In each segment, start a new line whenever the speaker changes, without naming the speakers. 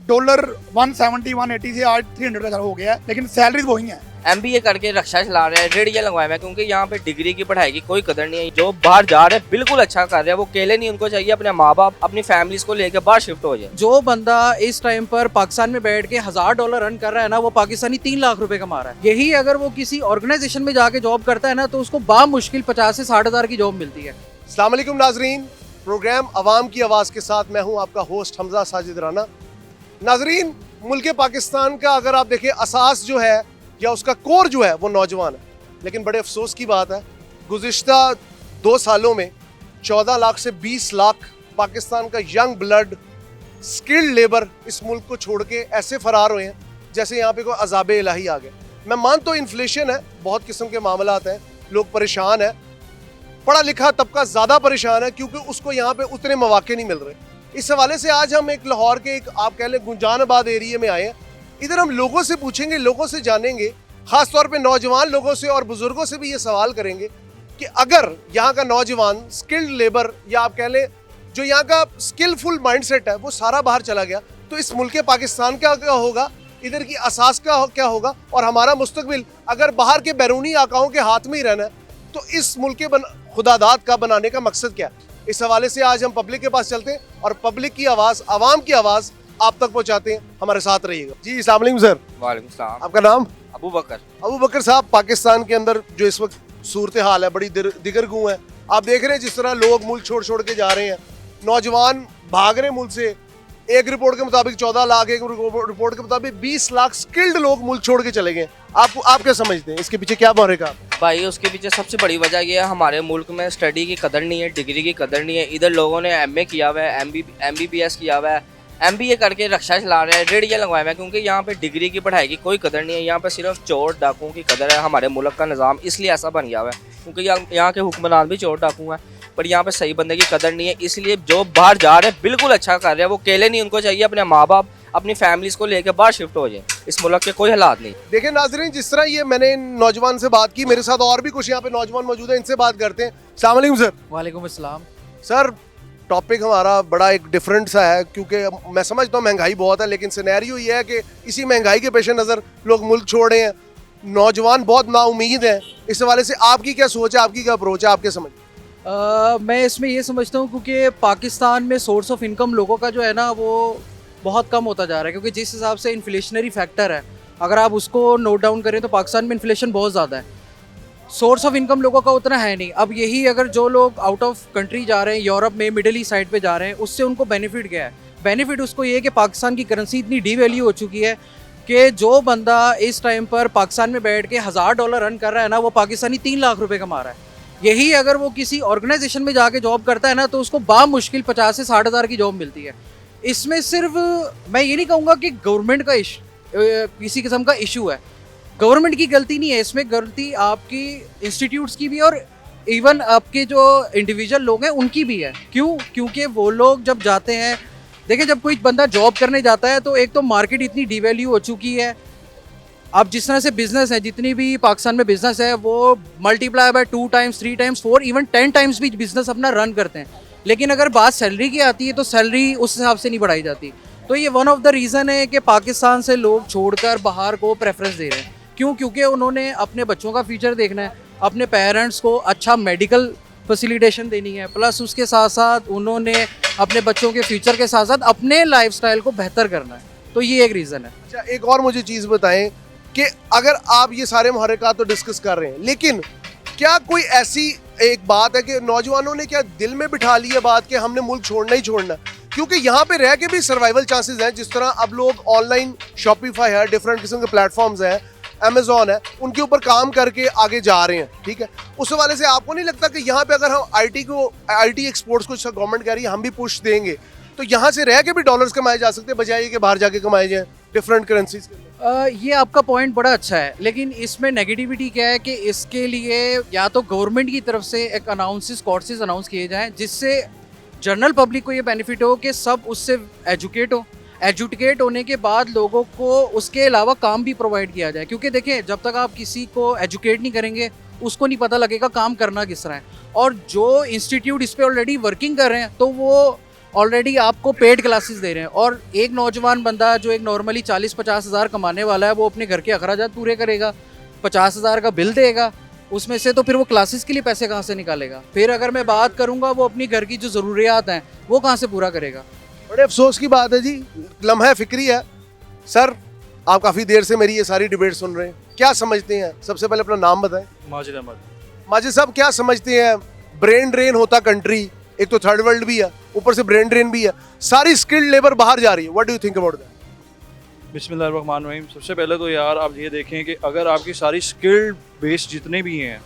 Dollar 170 180 से आज 300 का हो गया है, लेकिन सैलरी तो वही है।
MBA करके रक्षा चला रहे हैं, रेडिया लगवाए हुए हैं, क्योंकि यहाँ पे डिग्री की पढ़ाई की कोई कदर नहीं है। जो बाहर जा रहे हैं बिल्कुल अच्छा कर रहे हैं, वो अकेले नहीं, उनको चाहिए अपने माँ बाप अपनी फैमिलीज को लेकर बाहर शिफ्ट हो जाए।
जो बंदा इस टाइम पर पाकिस्तान में बैठ के $1000 अर्न कर रहा है ना, वो पाकिस्तानी 3 लाख रुपए कमा रहा है। यही अगर वो किसी ऑर्गेनाइजेशन में जाके जॉब करता है ना, तो उसको बामुश्किल 50 से 60 हज़ार की जॉब मिलती है।
अस्सलाम वालेकुम नाजरीन, प्रोग्राम अवाम की आवाज़ के साथ मैं हूं आपका होस्ट हमजा साजिद राना। नाजरीन, मुल्क पाकिस्तान का अगर आप देखें असास जो है या उसका कोर जो है वो नौजवान है, लेकिन बड़े अफसोस की बात है गुज़िश्ता 2 सालों में 14 लाख से 20 लाख पाकिस्तान का यंग ब्लड स्किल्ड लेबर इस मुल्क को छोड़ के ऐसे फरार हुए हैं जैसे यहाँ पे कोई अज़ाब इलाही आ गए। मैं मानता हूँ इन्फ्लेशन है, बहुत किस्म के मामलात हैं, लोग परेशान हैं, पढ़ा लिखा तबका ज़्यादा परेशान है क्योंकि उसको यहाँ पे उतने मौके नहीं मिल रहे। इस हवाले से आज हम एक लाहौर के एक आप कह लें गुंजानाबाद एरिया में आए हैं। इधर हम लोगों से पूछेंगे, लोगों से जानेंगे, ख़ास तौर पे नौजवान लोगों से और बुज़ुर्गों से भी ये सवाल करेंगे कि अगर यहाँ का नौजवान स्किल्ड लेबर या आप कह लें जो यहाँ का स्किलफुल माइंडसेट है वो सारा बाहर चला गया तो इस मुल्क पाकिस्तान का क्या होगा, इधर की असास का क्या होगा और हमारा मुस्तकबिल अगर बाहर के बैरूनी आकाओं के हाथ में ही रहना है तो इस मुल्क के खुदादाद का बनाने का मकसद क्या है। इस हवाले से आज हम पब्लिक के पास चलते हैं और पब्लिक की आवाज़, आवाम की आवाज़ आप तक पहुंचाते हैं। हमारे साथ रहिएगा जी। अस्सलाम वालेकुम सर।
वालेकुम सलाम।
आपका नाम?
अबू बकर।
अबू बकर साहब, पाकिस्तान के अंदर जो इस वक्त सूरत हाल है बड़ी दिगर गूं है। आप देख रहे हैं जिस तरह लोग मुल्क छोड़ छोड़ के जा रहे हैं, नौजवान भाग रहे मुल्क से। एक रिपोर्ट के मुताबिक 14 लाख, एक रिपोर्ट के मुताबिक 20 लाख स्किल्ड लोग मुल्क छोड़ के चले गए। आप क्या समझते हैं, इसके पीछे क्या मौरेगा?
भाई उसके पीछे सबसे बड़ी वजह यह है हमारे मुल्क में स्टडी की कदर नहीं है, डिग्री की कदर नहीं है। इधर लोगों ने MA किया हुआ है, MBBS किया हुआ है, MBA करके रक्षा चला रहे हैं, रेडिया लगवाए हुए हैं, क्योंकि यहाँ पे डिग्री की पढ़ाई की कोई कदर नहीं है। यहाँ पे सिर्फ चोर डाकुओं की कदर है। हमारे मुल्क का निज़ाम इसलिए ऐसा बन गया हुआ है क्योंकि यहाँ के हुक्मरान भी चोर डाकू हैं, पर यहाँ पे सही बंदे की कदर नहीं है। इसलिए जो बाहर जा रहे हैं बिल्कुल अच्छा कर रहे हैं, वो अकेले नहीं, उनको चाहिए अपने माँ बाप अपनी फैमिलीज को लेकर बाहर शिफ्ट हो जाए। इस मुल्क के कोई हालात नहीं।
देखिए नाज़रीन, जिस तरह ये मैंने नौजवान से बात की, मेरे साथ और भी कुछ यहाँ पे नौजवान मौजूद हैं, इनसे बात करते हैं। अस्सलाम वालेकुम सर।
वालेकुम अस्सलाम।
सर, टॉपिक हमारा बड़ा एक डिफरेंट सा है क्योंकि मैं समझता हूँ महंगाई बहुत है, लेकिन सिनेरियो ये है कि इसी महंगाई के पेश नज़र लोग मुल्क छोड़ रहे हैं, नौजवान बहुत नाउमीद हैं। इस हवाले से आपकी क्या सोच है, आपकी क्या अप्रोच है, आपके समझ?
मैं इसमें ये समझता हूँ क्योंकि पाकिस्तान में सोर्स ऑफ इनकम लोगों का जो है ना वो बहुत कम होता जा रहा है, क्योंकि जिस हिसाब से इन्फ्लेशनरी फैक्टर है, अगर आप उसको नोट डाउन करें तो पाकिस्तान में इन्फ्लेशन बहुत ज़्यादा है। सोर्स ऑफ इनकम लोगों का उतना है नहीं। अब यही अगर जो लोग आउट ऑफ कंट्री जा रहे हैं, यूरोप में मिडिल ईस्ट साइड पे जा रहे हैं, उससे उनको बेनिफिट क्या है? बेनिफिट उसको ये है कि पाकिस्तान की करेंसी इतनी डीवैल्यू हो चुकी है कि जो बंदा इस टाइम पर पाकिस्तान में बैठ के $1000 अर्न कर रहा है ना, वो पाकिस्तानी 3 लाख रुपए कमा रहा है। यही अगर वो किसी ऑर्गेनाइजेशन में जाके जॉब करता है ना, तो उसको बामुश्किल 50 से 60 हज़ार की जॉब मिलती है। इसमें सिर्फ मैं ये नहीं कहूँगा कि गवर्नमेंट का किसी किस्म का इशू है, गवर्नमेंट की गलती नहीं है, इसमें गलती आपकी इंस्टीट्यूट्स की भी है और इवन आपके जो इंडिविजुअल लोग हैं उनकी भी है। क्यों? क्योंकि वो लोग जब जाते हैं, देखिए जब कोई बंदा जॉब करने जाता है तो एक तो मार्केट इतनी डिवैल्यू हो चुकी है। अब जिस तरह से बिजनेस है, जितनी भी पाकिस्तान में बिजनेस है, वो multiply by 2 times 3 times 4 even 10 times भी बिजनेस अपना रन करते हैं। लेकिन अगर बात सैलरी की आती है तो सैलरी उस हिसाब से नहीं बढ़ाई जाती। तो ये वन ऑफ द रीज़न है कि पाकिस्तान से लोग छोड़कर बाहर को प्रेफरेंस दे रहे हैं। क्यों? क्योंकि उन्होंने अपने बच्चों का फ्यूचर देखना है, अपने पेरेंट्स को अच्छा मेडिकल फैसिलिटेशन देनी है, प्लस उसके साथ साथ उन्होंने अपने बच्चों के फ्यूचर के साथ साथ अपने लाइफस्टाइल को बेहतर करना है। तो ये एक रीज़न है।
अच्छा, एक और मुझे चीज़ बताएं कि अगर आप ये सारे मुहर्रिकात तो डिस्कस कर रहे हैं, लेकिन क्या कोई ऐसी एक बात है कि नौजवानों ने क्या दिल में बिठा ली है बात कि हमने मुल्क छोड़ना ही छोड़ना? क्योंकि यहाँ पे रह के भी सर्वाइवल चांसेस हैं। जिस तरह अब लोग ऑनलाइन शॉपिफाई है, डिफरेंट किस्म के प्लेटफॉर्म्स हैं, अमेजोन है, उनके ऊपर काम करके आगे जा रहे हैं। ठीक है, उस हवाले से आपको नहीं लगता कि यहाँ पे अगर हम IT एक्सपोर्ट्स को गवर्नमेंट कह रही है हम भी पुश देंगे तो यहाँ से रह के भी डॉलर्स कमाए जा सकते हैं बजाय कि बाहर जाके कमाए जाएं डिफरेंट करेंसीज के?
ये आपका पॉइंट बड़ा अच्छा है, लेकिन इसमें नेगेटिविटी क्या है कि इसके लिए या तो गवर्नमेंट की तरफ से एक कोर्सेज अनाउंस किए जाएं जिससे जनरल पब्लिक को ये बेनिफिट हो कि सब उससे एजुकेट होने के बाद लोगों को उसके अलावा काम भी प्रोवाइड किया जाए। क्योंकि देखिए जब तक आप किसी को एजुकेट नहीं करेंगे उसको नहीं पता लगेगा काम करना किस तरह है। और जो इंस्टीट्यूट इस पर ऑलरेडी वर्किंग कर रहे हैं तो वो ऑलरेडी आपको पेड क्लासेस दे रहे हैं, और एक नौजवान बंदा जो एक नॉर्मली 40-50 हज़ार कमाने वाला है, वो अपने घर के अखराजात पूरे करेगा, 50 हज़ार का बिल देगा, उसमें से तो फिर वो क्लासेस के लिए पैसे कहाँ से निकालेगा? फिर अगर मैं बात करूँगा, वो अपनी घर की जो ज़रूरियात हैं वो कहाँ से पूरा करेगा?
बड़े अफसोस की बात है जी, लम्हा फिक्री है। सर, आप काफ़ी देर से मेरी ये सारी डिबेट सुन रहे हैं, क्या समझते हैं? सबसे पहले अपना नाम बताएं।
माजिद अहमद।
माजिद साहब, क्या समझते हैं? ब्रेन ड्रेन होता कंट्री, एक तो थर्ड वर्ल्ड भी है, ऊपर से ब्रेन ड्रेन भी है, सारी स्किल्ड लेबर बाहर जा रही है। What do you think about that?
बिस्मिल्लाहिर्रहमानिर्रहीम। सबसे पहले तो यार आप ये देखें कि अगर आपकी सारी स्किल्ड बेस जितने भी हैं,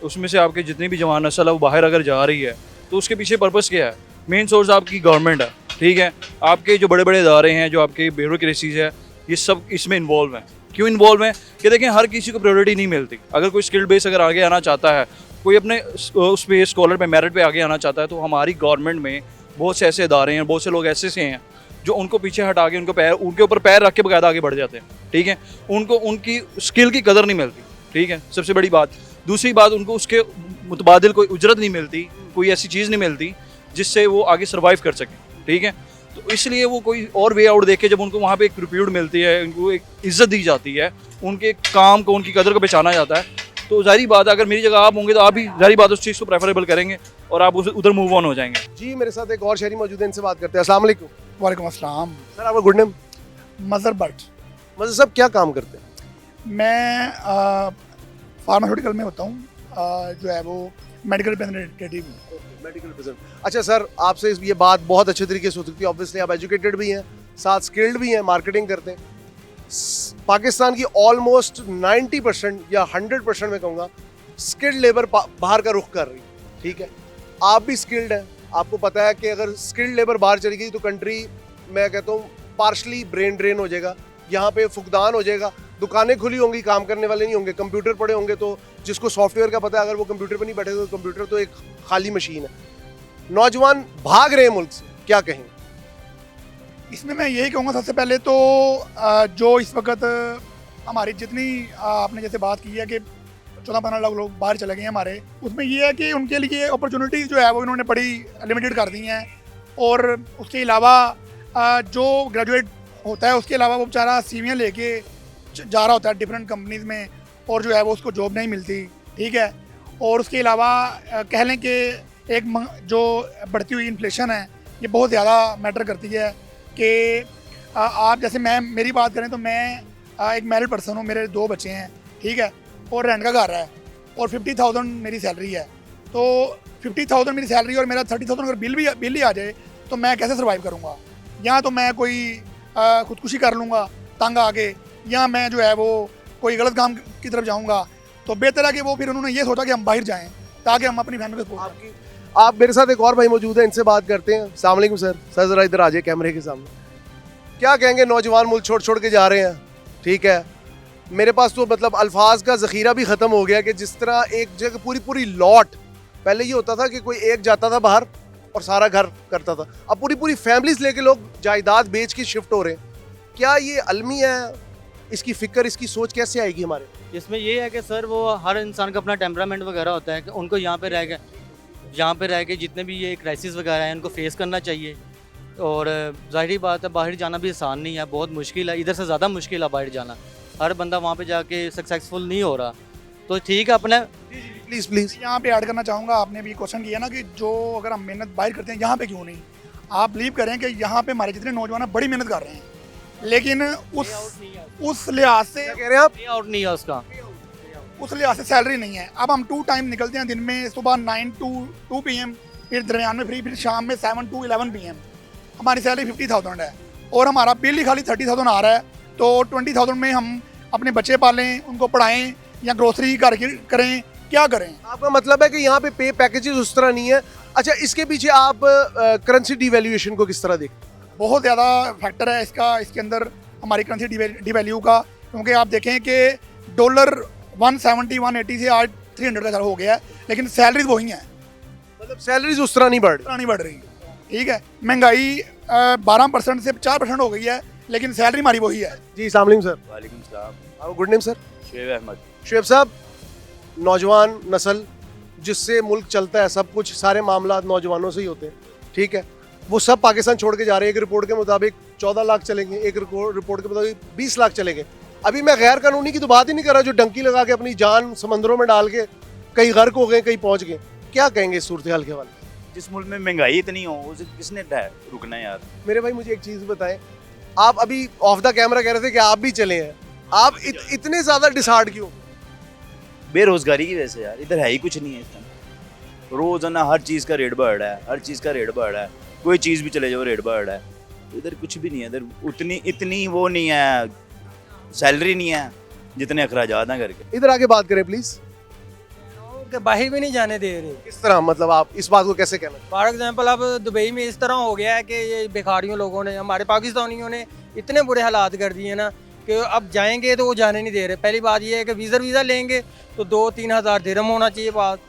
उसमें से आपके जितनी भी जवान नस्ल है वो बाहर अगर जा रही है, तो उसके पीछे पर्पस क्या है? मेन सोर्स आपकी गवर्नमेंट है, ठीक है। आपके जो बड़े बड़े इदारे हैं, जो आपके ब्यूरोक्रेसीज है, ये सब इसमें इन्वॉल्व हैं। क्यों इन्वॉल्व हैं? कि देखें, हर किसी को प्रायोरिटी नहीं मिलती। अगर कोई स्किल्ड बेस अगर आगे आना चाहता है, कोई अपने उस पे स्कॉलर पे मेरिट पे आगे आना चाहता है, तो हमारी गवर्नमेंट में बहुत से ऐसे इदारे हैं, बहुत से लोग ऐसे हैं जो उनको पीछे हटा के उनके ऊपर पैर रख के बकायदा आगे बढ़ जाते हैं, ठीक है। उनको उनकी स्किल की कदर नहीं मिलती, ठीक है, सबसे बड़ी बात। दूसरी बात, उनको उसके मुतबादिल कोई उजरत नहीं मिलती, कोई ऐसी चीज़ नहीं मिलती जिससे वो आगे सर्वाइव कर सकें, ठीक है। तो इसलिए वो कोई और वे आउट देख के जब उनको वहाँ पे एक रिप्यूट मिलती है, उनको एक इज्जत दी जाती है, उनके काम को, उनकी कदर को पहचाना जाता है, तो जाहिर बात है अगर मेरी जगह आप होंगे तो आप भी जाहिर बात उस चीज़ को प्रेफरेबल करेंगे और आप उधर मूव ऑन हो जाएंगे।
जी, मेरे साथ एक और शहरी मौजूद है, इनसे बात करते हैं। अस्सलाम वालेकुम।
वालेकुम अस्सलाम।
सर, आपका गुड नेम?
मजहर भट्ट।
मतलब साहब, क्या काम करते हैं?
मैं फार्मास्यूटिकल में होता हूँ, जो है वो मेडिकल रिप्रेजेंटेटिव हूँ।
Medical representative. अच्छा सर, आपसे ये बात बहुत अच्छे तरीके से हो सकती है। ऑब्वियसली आप एजुकेटेड भी हैं, साथ स्किल्ड भी हैं, मार्केटिंग करते हैं। पाकिस्तान की ऑलमोस्ट 90% या 100% मैं कहूँगा स्किल्ड लेबर बाहर का रुख कर रही है, ठीक है। आप भी स्किल्ड हैं, आपको पता है कि अगर स्किल्ड लेबर बाहर चली गई तो कंट्री, मैं कहता हूँ, पार्शली ब्रेन ड्रेन हो जाएगा, यहाँ पे फुकदान हो जाएगा, दुकानें खुली होंगी, काम करने वाले नहीं होंगे, कंप्यूटर पड़े होंगे, तो जिसको सॉफ्टवेयर का पता है, अगर वो कंप्यूटर पर नहीं बैठे तो कंप्यूटर तो एक खाली मशीन है। नौजवान भाग रहे हैं मुल्क से, क्या कहेंगे?
इसमें मैं यही कहूँगा, सबसे पहले तो जो इस वक्त हमारी जितनी आपने जैसे बात की है कि 14-15 लाख लोग बाहर चले गए हैं हमारे, उसमें ये है कि उनके लिए अपॉर्चुनिटीज़ जो है वो इन्होंने बड़ी लिमिटेड कर दी हैं। और उसके अलावा जो ग्रेजुएट होता है, उसके अलावा वो बेचारा सीवियाँ लेके जा रहा होता है डिफरेंट कंपनीज़ में, और जो है वो उसको जॉब नहीं मिलती, ठीक है। और उसके अलावा कह लें कि जो बढ़ती हुई इन्फ्लेशन है, ये बहुत ज़्यादा मैटर करती है कि आप जैसे मेरी बात करें तो मैं एक मैरिड पर्सन हूँ, मेरे 2 बच्चे हैं, ठीक है, और रेंट का घर है, और 50,000 मेरी सैलरी है। तो 50,000 मेरी सैलरी और मेरा 30,000 अगर बिल ही आ जाए तो मैं कैसे सर्वाइव करूँगा? या तो मैं कोई खुदकुशी कर लूँगा तंग आके, या मैं जो है वो कोई गलत काम की तरफ जाऊँगा। तो बेहतर है कि वो फिर उन्होंने ये सोचा कि हम बाहर जाएँ ताकि हम अपनी फैमिली को सपोर्ट करें।
आप मेरे साथ एक और भाई मौजूद है, इनसे बात करते हैं। अस्सलाम वालेकुम सर। सर जरा इधर आ जाइए कैमरे के सामने। क्या कहेंगे, नौजवान मुल्क छोड़ के जा रहे हैं, ठीक है। मेरे पास तो मतलब अल्फाज का ज़ख़ीरा भी ख़त्म हो गया कि जिस तरह एक जगह पूरी लॉट, पहले ये होता था कि कोई एक जाता था बाहर और सारा घर करता था, अब पूरी फैमिलीज लेके लोग जायदाद बेच के शिफ्ट हो रहे हैं। क्या ये अलमी है? इसकी फ़िक्र, इसकी सोच कैसे आएगी हमारे?
इसमें ये है कि सर वो हर इंसान का अपना टेम्परामेंट वगैरह होता है कि उनको यहाँ पे रह के जितने भी ये क्राइसिस वगैरह हैं उनको फेस करना चाहिए। और ज़ाहिर बात है, बाहर जाना भी आसान नहीं है, बहुत मुश्किल है, इधर से ज़्यादा मुश्किल है बाहर जाना। हर बंदा वहाँ पे जाके सक्सेसफुल नहीं हो रहा, तो ठीक है अपने
प्लीज़
यहाँ पे ऐड करना चाहूँगा, आपने भी क्वेश्चन किया ना कि जो अगर हम मेहनत बाहर करते हैं, यहाँ पे क्यों नहीं? आप बिलीव करें कि यहाँ पे हमारे जितने नौजवान हैं बड़ी मेहनत कर रहे हैं, लेकिन उस लिहाज से
क्या कह रहे हैं आप?
पे आउट नहीं है उसका,
उस लिहाज से सैलरी नहीं है। अब हम 2 टाइम निकलते हैं दिन में, सुबह 9 to 2 PM, फिर दरमियान में फ्री, फिर शाम में 7 to 11 PM। हमारी सैलरी 50,000 है और हमारा बिल ही खाली 30,000 आ रहा है। तो 20,000 में हम अपने बच्चे पालें, उनको पढ़ाएं या ग्रोसरी करें, क्या करें?
आपका मतलब है कि यहाँ पे पे पैकेजेस उस तरह नहीं है। अच्छा, इसके पीछे आप करेंसी डिवैल्यूएशन को किस तरह देखते हैं?
बहुत ज़्यादा फैक्टर है इसके अंदर हमारी करेंसी डिवैल्यू का, क्योंकि आप देखें कि डॉलर 170 180 से आज 300 का हो गया है, लेकिन सैलरीज वही हैं,
मतलब सैलरीज उस तरह नहीं बढ़ रही।
नहीं बढ़ रही, ठीक है। महंगाई 12% से 4% हो गई है, लेकिन सैलरी हमारी वही है।
जी, अस्सलाम वालेकुम सर।
वालेकुम सलाम।
आपका good name sir?
Shoaib Ahmed.
Shoaib sahab, नौजवान नस्ल जिससे मुल्क चलता है, सब कुछ सारे मामला नौजवानों से ही होते हैं, ठीक है। वो सब पाकिस्तान छोड़ के जा रहे हैं। एक रिपोर्ट के मुताबिक 14 लाख चलेंगे, एक रिपोर्ट के मुताबिक 20 लाख चलेंगे। अभी मैं गैर कानूनी की तो बात ही नहीं कर रहा, जो डंकी लगा के अपनी जान समंदरों में डाल के कहीं गर्क हो गए, कहीं पहुंच गए। क्या कहेंगे इस सूरत हाल के हवाले?
जिस मुल्क में महंगाई इतनी हो उसे किसने रुकना है यार।
मेरे भाई मुझे एक चीज़ बताएं, आप अभी ऑफ द कैमरा कह रहे थे कि आप भी चले हैं, आप इतने ज़्यादा डिसहार्ड क्यों?
बेरोजगारी की वजह से यार, इधर है ही कुछ नहीं है इस टाइम। रोजाना हर चीज़ का रेट बढ़ रहा है, हर चीज़ का रेट बढ़ रहा है, कोई चीज़ भी चले जाओ रेट बढ़ रहा है। तो इधर कुछ भी नहीं है, इधर इतनी वो नहीं है, सैलरी नहीं है जितने अखराजात हैं करके।
इधर आके बात करें प्लीज।
के बाहर भी नहीं जाने दे रहे।
किस तरह, मतलब आप इस बात को कैसे कहना?
फॉर एग्जांपल अब दुबई में इस तरह हो गया है कि ये भिखारियों लोगों ने, हमारे पाकिस्तानियों ने इतने बुरे हालात कर दिए ना कि अब जाएंगे तो वो जाने नहीं दे रहे। पहली बात ये है कि वीज़ा लेंगे तो 2-3 हज़ार दिरहम होना चाहिए पास,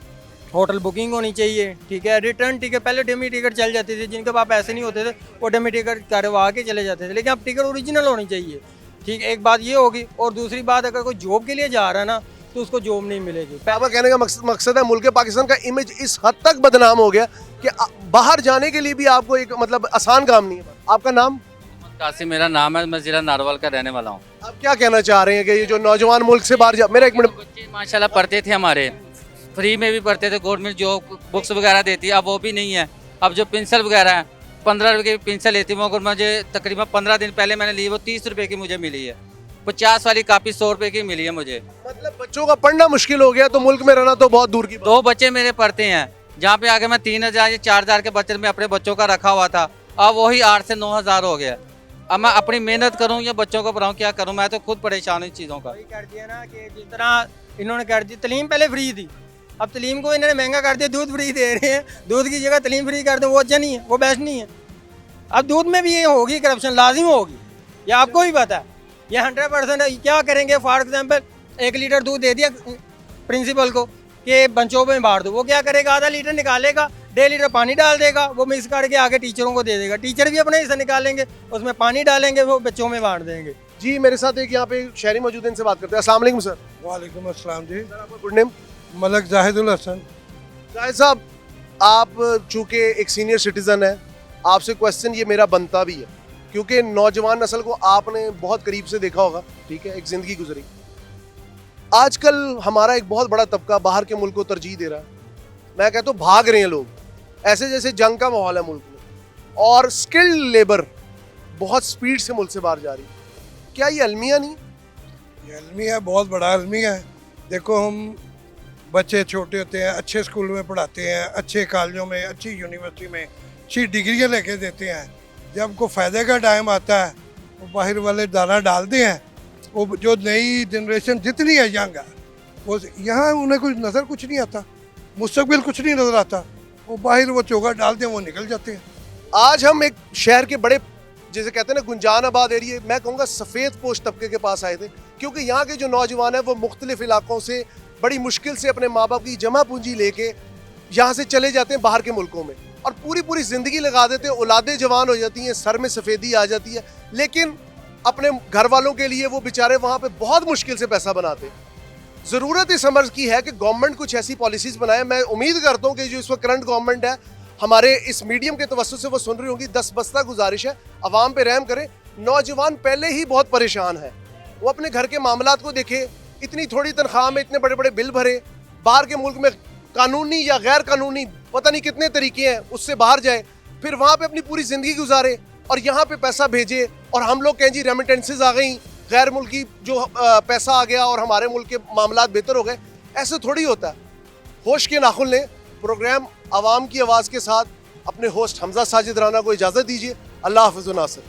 होटल बुकिंग होनी चाहिए, ठीक है। रिटर्न टिकट, पहले डेमी टिकट चल जाते थे, जिनके पास पैसे नहीं होते थे वो डेमी टिकट करवा के चले जाते थे, लेकिन अब टिकट ओरिजिनल होनी चाहिए, ठीक। एक बात ये होगी, और दूसरी बात अगर कोई जॉब के लिए जा रहा है ना तो उसको जॉब नहीं मिलेगी।
आपका कहने का मकसद है मुल्क पाकिस्तान का इमेज इस हद तक बदनाम हो गया कि बाहर जाने के लिए भी आपको एक मतलब आसान काम नहीं है। आपका नाम?
कासिम मेरा नाम है, मैं जिला नारवल का रहने वाला हूँ।
आप क्या कहना चाह रहे हैं कि ये जो नौजवान मुल्क से बाहर जा, मेरा एक मिनट।
बच्चे माशाल्लाह पढ़ते थे, हमारे फ्री में भी पढ़ते थे, गवर्नमेंट जो बुक्स वगैरह देती है अब वो भी नहीं है। अब जो पेंसिल वगैरह है 15 रुपये की पेंसिल लेती हूँ, अगर मुझे तकरीबन 15 दिन पहले मैंने ली, वो 30 रुपये की मुझे मिली है। 50 वाली कापी 100 रुपये की मिली है मुझे।
मतलब बच्चों का पढ़ना मुश्किल हो गया तो मुल्क में रहना तो बहुत दूर की बात।
2 बच्चे मेरे पढ़ते हैं, जहाँ पे आगे मैं 3000 या 4000 के बजट में अपने बच्चों का रखा हुआ था, अब वही 8 से 9 हज़ार हो गया। अब मैं अपनी मेहनत करूँ या बच्चों को पढ़ाऊँ, क्या करूँ? मैं तो खुद परेशान हूँ इन चीज़ों का।
वही कर दिया ना कि जिस तरह इन्होंने कर दी, तलीम पहले फ्री थी, अब तलीम को इन्होंने महंगा कर दिया, दूध फ्री दे रहे हैं, दूध की जगह तलीम फ्री कर दो, वो अच्छा नहीं है, वो बेस्ट नहीं है। अब दूध में भी ये होगी करप्शन, लाजिम होगी, ये आपको भी पता है। ये 100% क्या करेंगे? फॉर एग्जाम्पल 1 लीटर दूध दे दिया प्रिंसिपल को कि बच्चों में बांट दो, वो क्या करेगा? आधा लीटर निकालेगा, 1.5 लीटर पानी डाल देगा, वो मिक्स करके आगे टीचरों को दे देगा, टीचर भी अपने हिस्सा निकालेंगे, उसमें पानी डालेंगे, वो बच्चों में बांट देंगे।
जी मेरे साथ एक यहाँ पे शहरी मौजूद है, इनसे बात करते हैं। अस्सलाम वालेकुम सर।
वालेकुम अस्सलाम जी।
सर आपका गुड नेम?
मलक जाहिदुल हसन।
जाहिद साहब, आप चूँकि एक सीनियर सिटीज़न है, आपसे क्वेश्चन ये मेरा बनता भी है, क्योंकि नौजवान नस्ल को आपने बहुत करीब से देखा होगा, ठीक है, एक ज़िंदगी गुजरी। आजकल हमारा एक बहुत बड़ा तबका बाहर के मुल्क को तरजीह दे रहा है। मैं कहता हूँ भाग रहे हैं लोग, ऐसे जैसे जंग का माहौल है मुल्क में, और स्किल्ड लेबर बहुत स्पीड से मुल्क से बाहर जा रही है। क्या ये अलमिया नहीं?
ये अलमिया है, बहुत बड़ा अलमिया है। देखो, हम बच्चे छोटे होते हैं, अच्छे स्कूल में पढ़ाते हैं, अच्छे कॉलेजों में, अच्छी यूनिवर्सिटी में अच्छी डिग्रियाँ लेके देते हैं। जब को फ़ायदे का टाइम आता है वो बाहर वाले दाना डालते हैं। वो जो नई जनरेशन जितनी है यंग है, वो यहाँ उन्हें कुछ नज़र कुछ नहीं आता, मुस्तकबिल कुछ नहीं नज़र आता, वो बाहर वो चोगा डालते हैं, वो निकल जाते हैं।
आज हम एक शहर के बड़े, जैसे कहते हैं ना, गुंजान आबाद एरिया, मैं कहूँगा सफ़ेद पोश तबके के पास आए थे, क्योंकि यहाँ के जो नौजवान हैं वो मुख्तलिफ इलाकों से बड़ी मुश्किल से अपने माँ बाप की जमा पूंजी लेके यहाँ से चले जाते हैं बाहर के मुल्कों में, और पूरी ज़िंदगी लगा देते हैं, औलादें जवान हो जाती हैं, सर में सफ़ेदी आ जाती है, लेकिन अपने घर वालों के लिए वो बेचारे वहाँ पे बहुत मुश्किल से पैसा बनाते हैं। ज़रूरत इस अमर की है कि गवर्नमेंट कुछ ऐसी पॉलिसीज़ बनाए। मैं उम्मीद करता हूँ कि जो इस वक्त करंट गवर्नमेंट है, हमारे इस मीडियम के तवज्जुह से वो सुन रही होंगी। 10 बस्ता गुजारिश है, अवाम पे रहम करें। नौजवान पहले ही बहुत परेशान है, वो अपने घर के मामलात को देखे, इतनी थोड़ी तनख्वाह में इतने बड़े बड़े बिल भरे, बाहर के मुल्क में कानूनी या गैर कानूनी पता नहीं कितने तरीके हैं, उससे बाहर जाए, फिर वहाँ पे अपनी पूरी ज़िंदगी गुजारे और यहाँ पे पैसा भेजे, और हम लोग कहें जी रेमिटेंसेज आ गई, गैर मुल्की जो पैसा आ गया और हमारे मुल्क के मामलात बेहतर हो गए। ऐसे थोड़ी होता है। होश के नाखुन लें। प्रोग्राम आवाम की आवाज़ के साथ अपने होस्ट हमजा साजिद राना को इजाज़त दीजिए। अल्लाह हाफ़िज़ व नासिर।